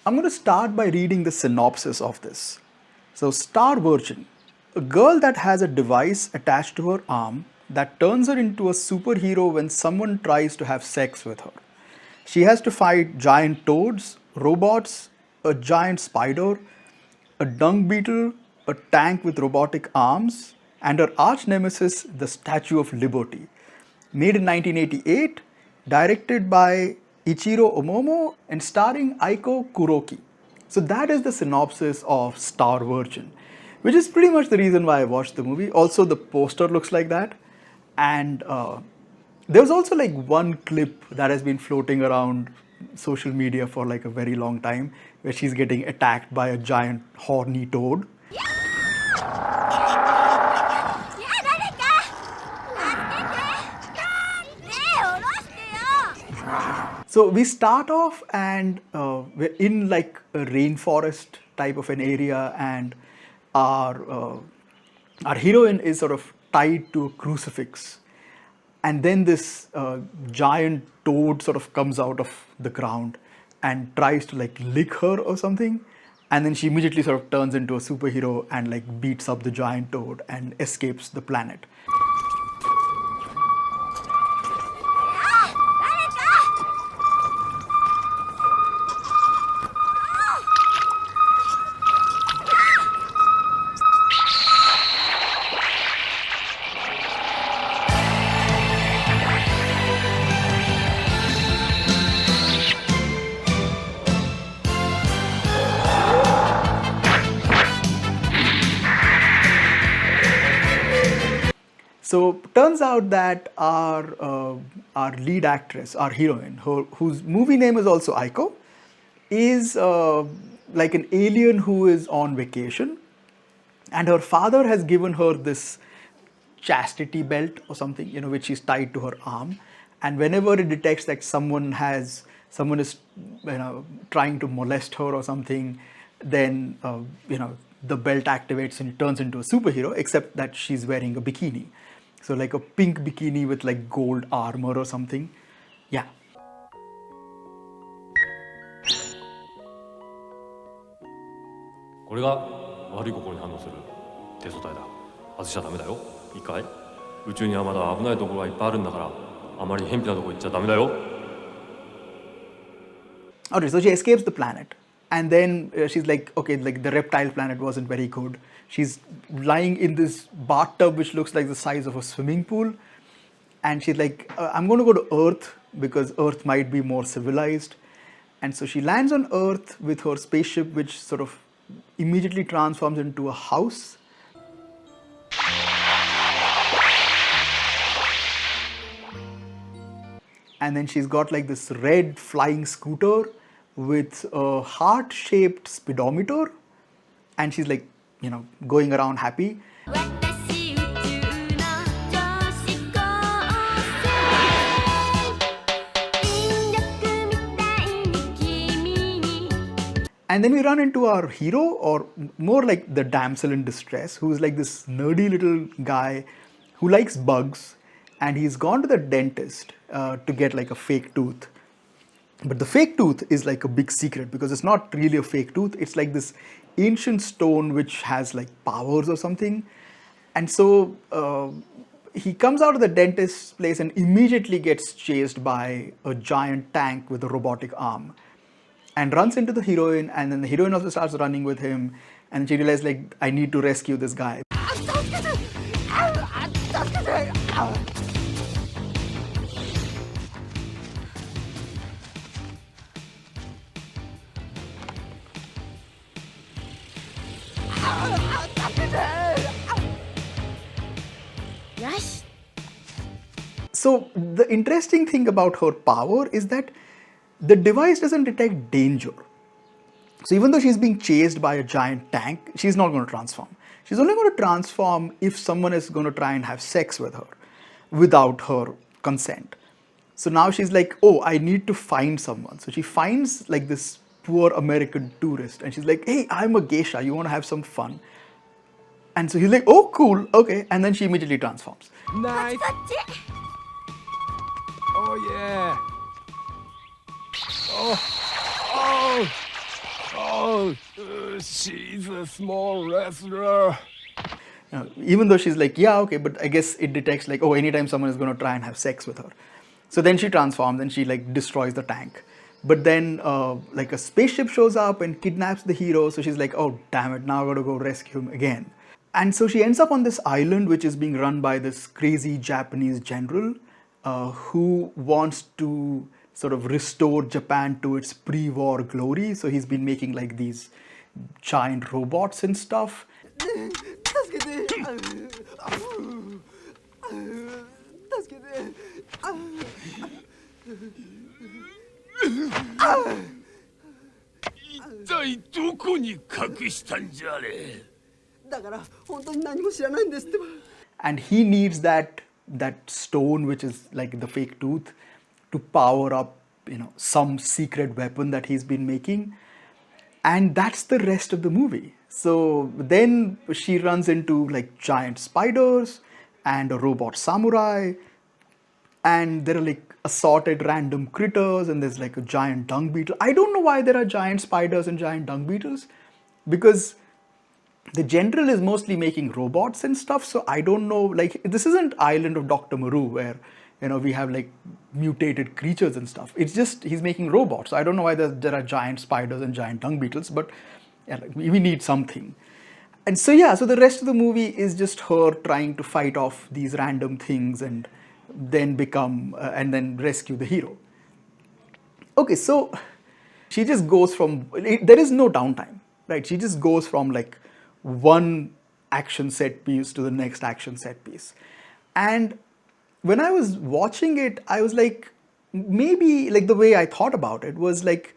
I'm going to start by reading the synopsis of this. So, Star Virgin, a girl that has a device attached to her arm that turns her into a superhero when someone tries to have sex with her. She has to fight giant toads, robots, a giant spider, a dung beetle, a tank with robotic arms, and her arch nemesis, the Statue of Liberty. Made in 1988, directed by Ichiro Omomo, and starring Aiko Kuroki. So that is the synopsis of Star Virgin, which is pretty much the reason why I watched the movie. Also, the poster looks like that, and there was also like one clip that has been floating around social media for like a very long time, where she's getting attacked by a giant horny toad. So we start off and we're in like a rainforest type of an area, and our our heroine is sort of tied to a crucifix, and then this giant toad sort of comes out of the ground and tries to like lick her or something, and then she immediately sort of turns into a superhero and like beats up the giant toad and escapes the planet. So turns out that our lead actress, our heroine, whose movie name is also Aiko, is like an alien who is on vacation, and her father has given her this chastity belt or something, which is tied to her arm, and whenever it detects that someone is trying to molest her or something, then the belt activates and turns into a superhero, except that she's wearing a bikini. So like a pink bikini with like gold armor or something. Yeah. これが悪い心に反応する低素体だ。外しちゃダメだよ。いいかい？宇宙にはまだ危ないところがいっぱいあるんだから、あまり偏僻なところ行っちゃダメだよ。Okay, so she escapes the planet, and then she's like, okay, like the reptile planet wasn't very good. She's lying in this bathtub which looks like the size of a swimming pool, and she's like, I'm going to go to Earth because Earth might be more civilized. And so she lands on Earth with her spaceship, which sort of immediately transforms into a house. And then she's got like this red flying scooter with a heart-shaped speedometer, and she's like, going around happy. And then we run into our hero, or more like the damsel in distress, who's like this nerdy little guy who likes bugs, and he's gone to the dentist to get like a fake tooth. But the fake tooth is like a big secret because it's not really a fake tooth. It's like this ancient stone which has like powers or something. And so he comes out of the dentist's place and immediately gets chased by a giant tank with a robotic arm, and runs into the heroine, and then the heroine also starts running with him, and she realizes like, I need to rescue this guy. So the interesting thing about her power is that the device doesn't detect danger. So even though she's being chased by a giant tank, she's not going to transform. She's only going to transform if someone is going to try and have sex with her without her consent. So now she's like, oh, I need to find someone. So she finds like this poor American tourist, and she's like, hey, I'm a geisha, you want to have some fun? And so he's like, oh, cool, okay. And then she immediately transforms. Nice. Oh yeah. Oh. She's a small wrestler. Even though she's like, yeah, okay, but I guess it detects like, oh, anytime someone is going to try and have sex with her. So then she transforms and she like destroys the tank. But then like a spaceship shows up and kidnaps the hero. So she's like, oh, damn it, now I got to go rescue him again. And so she ends up on this island, which is being run by this crazy Japanese general who wants to sort of restore Japan to its pre war glory. So he's been making like these giant robots and stuff. And he needs that stone, which is like the fake tooth, to power up, some secret weapon that he's been making. And that's the rest of the movie. So then she runs into like giant spiders and a robot samurai, and there are like assorted random critters, and there's like a giant dung beetle. I don't know why there are giant spiders and giant dung beetles, because the general is mostly making robots and stuff. So I don't know, like, this isn't Island of Dr. Maru where we have like mutated creatures and stuff. It's just he's making robots. So I don't know why there are giant spiders and giant dung beetles, but yeah, like, we need something. And so yeah, so the rest of the movie is just her trying to fight off these random things and then become and then rescue the hero. Okay, so she just goes from there is no downtime, right? She just goes from like one action set piece to the next action set piece. And when I was watching it, I was like, maybe like the way I thought about it was like,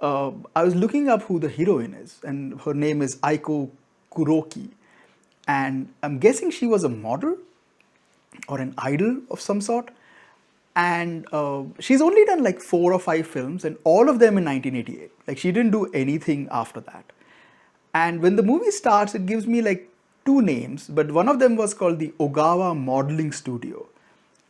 I was looking up who the heroine is, and her name is Aiko Kuroki. And I'm guessing she was a model or an idol of some sort. And she's only done like 4 or 5 films, and all of them in 1988. Like, she didn't do anything after that. And when the movie starts, it gives me like 2 names, but one of them was called the Ogawa Modeling Studio.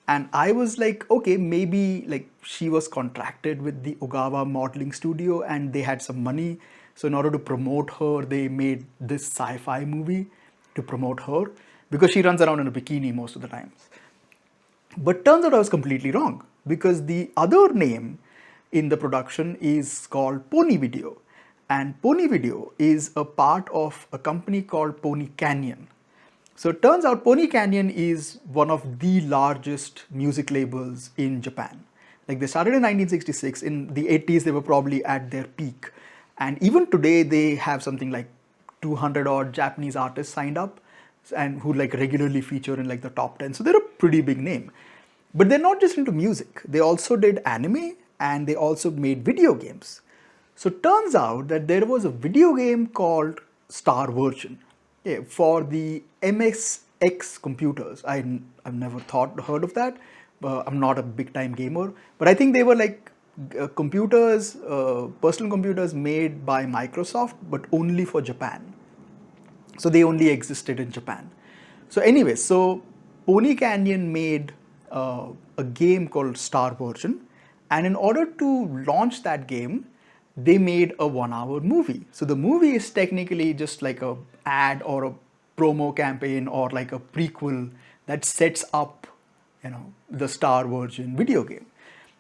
And I was like, okay, maybe like she was contracted with the Ogawa Modeling Studio and they had some money. So in order to promote her, they made this sci-fi movie to promote her, because she runs around in a bikini most of the times. But turns out I was completely wrong, because the other name in the production is called Pony Video. And Pony Video is a part of a company called Pony Canyon. So it turns out Pony Canyon is one of the largest music labels in Japan. Like, they started in 1966. In the 80s, they were probably at their peak. And even today, they have something like 200 odd Japanese artists signed up and who like regularly feature in like the top 10. So they're a pretty big name. But they're not just into music. They also did anime and they also made video games. So it turns out that there was a video game called Star Virgin, for the MSX computers. I've never heard of that. I'm not a big time gamer, but I think they were like computers, personal computers made by Microsoft, but only for Japan. So they only existed in Japan. So anyway, so Pony Canyon made a game called Star Virgin, and in order to launch that game, they made a 1-hour movie. So the movie is technically just like a ad or a promo campaign or like a prequel that sets up, the Star Virgin video game.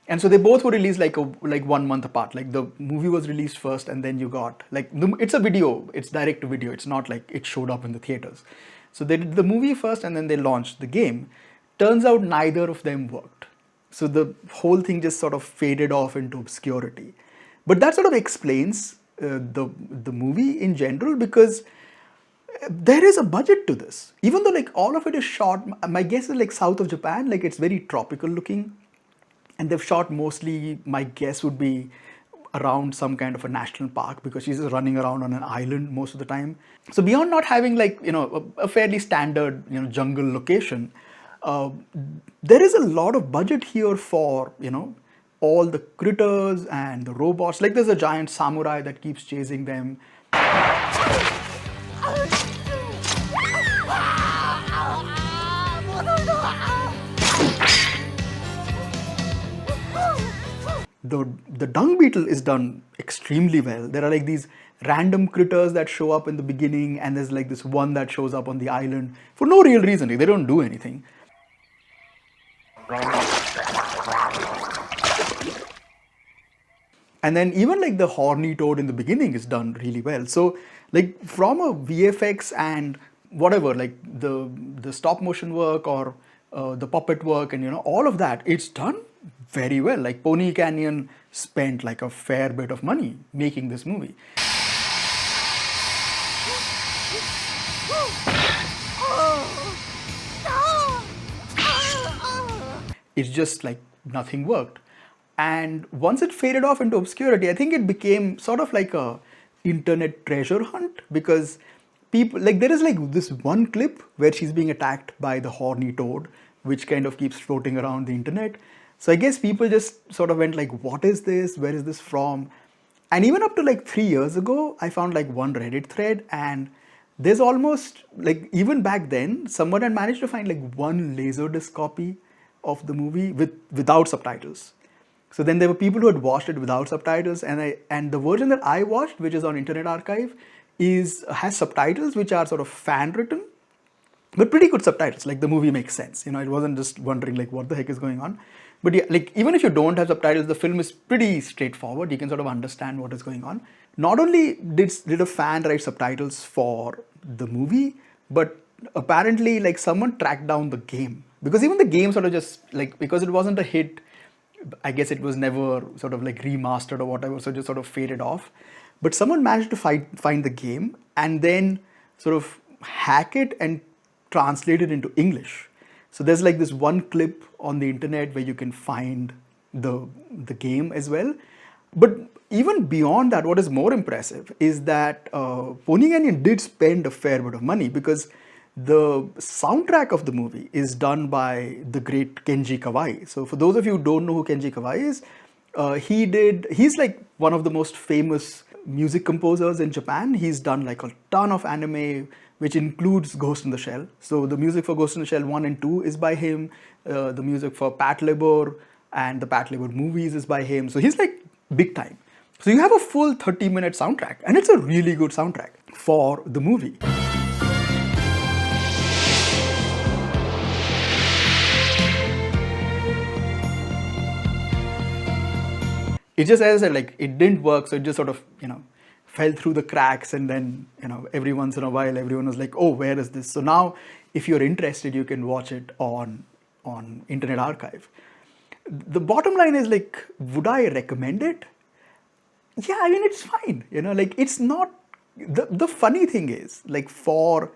And so they both were released like 1 month apart. Like, the movie was released first, and then you got like it's a video. It's direct to video. It's not like it showed up in the theaters. So they did the movie first, and then they launched the game. Turns out neither of them worked. So the whole thing just sort of faded off into obscurity. But that sort of explains the movie in general, because there is a budget to this. Even though like all of it is shot, my guess is like south of Japan, like it's very tropical looking. And they've shot mostly, my guess would be around some kind of a national park, because she's just running around on an island most of the time. So beyond not having like, a fairly standard, jungle location, there is a lot of budget here for, all the critters and the robots. Like, there's a giant samurai that keeps chasing them. The dung beetle is done extremely well. There are like these random critters that show up in the beginning, and there's like this one that shows up on the island for no real reason. Like, they don't do anything. And then even like the horny toad in the beginning is done really well. So like from a VFX and whatever, like the stop motion work or the puppet work and all of that, it's done very well. Like Pony Canyon spent like a fair bit of money making this movie. It's just like nothing worked. And once it faded off into obscurity, I think it became sort of like a internet treasure hunt, because people, like, there is like this one clip where she's being attacked by the horny toad, which kind of keeps floating around the internet. So I guess people just sort of went like, what is this? Where is this from? And even up to like 3 years ago, I found like one Reddit thread, and there's almost like, even back then, someone had managed to find like one laserdisc copy of the movie without subtitles. So then there were people who had watched it without subtitles, and the version that I watched, which is on Internet Archive, has subtitles which are sort of fan written, but pretty good subtitles. Like, the movie makes sense. It wasn't just wondering like what the heck is going on. But yeah, like, even if you don't have subtitles, the film is pretty straightforward. You can sort of understand what is going on. Not only did a fan write subtitles for the movie, but apparently like someone tracked down the game, because even the game sort of just like, because it wasn't a hit, I guess it was never sort of like remastered or whatever, so it just sort of faded off. But someone managed to find the game and then sort of hack it and translate it into English. So there's like this one clip on the internet where you can find the game as well. But even beyond that, what is more impressive is that Pony Canyon did spend a fair bit of money, because the soundtrack of the movie is done by the great Kenji Kawai. So for those of you who don't know who Kenji Kawai is, he's like one of the most famous music composers in Japan. He's done like a ton of anime, which includes Ghost in the Shell. So the music for Ghost in the Shell 1 and 2 is by him. The music for Patlabor and the Patlabor movies is by him. So he's like big time. So you have a full 30-minute soundtrack, and it's a really good soundtrack for the movie. It just, as I said, like, it didn't work, so it just sort of, fell through the cracks, and then, every once in a while, everyone was like, oh, where is this? So now, if you're interested, you can watch it on Internet Archive. The bottom line is, like, would I recommend it? Yeah, I mean, it's fine. Like, it's not, the funny thing is, like, for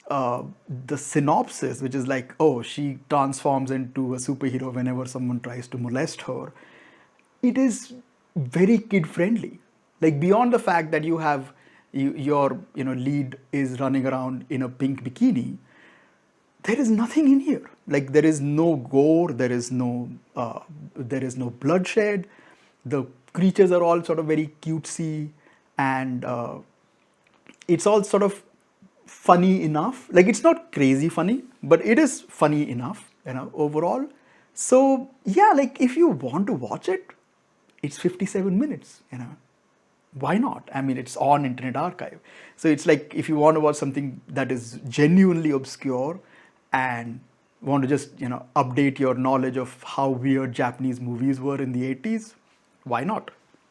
the synopsis, which is like, oh, she transforms into a superhero whenever someone tries to molest her, it is very kid friendly. Like, beyond the fact that you have your lead is running around in a pink bikini, there is nothing in here. Like, there is no gore, there is no bloodshed. The creatures are all sort of very cutesy, and it's all sort of funny enough. Like, it's not crazy funny, but it is funny enough, overall. So yeah, like, if you want to watch it, it's 57 minutes, Why not? I mean, it's on Internet Archive. So it's like, if you want to watch something that is genuinely obscure and want to just, update your knowledge of how weird Japanese movies were in the 80s, why not?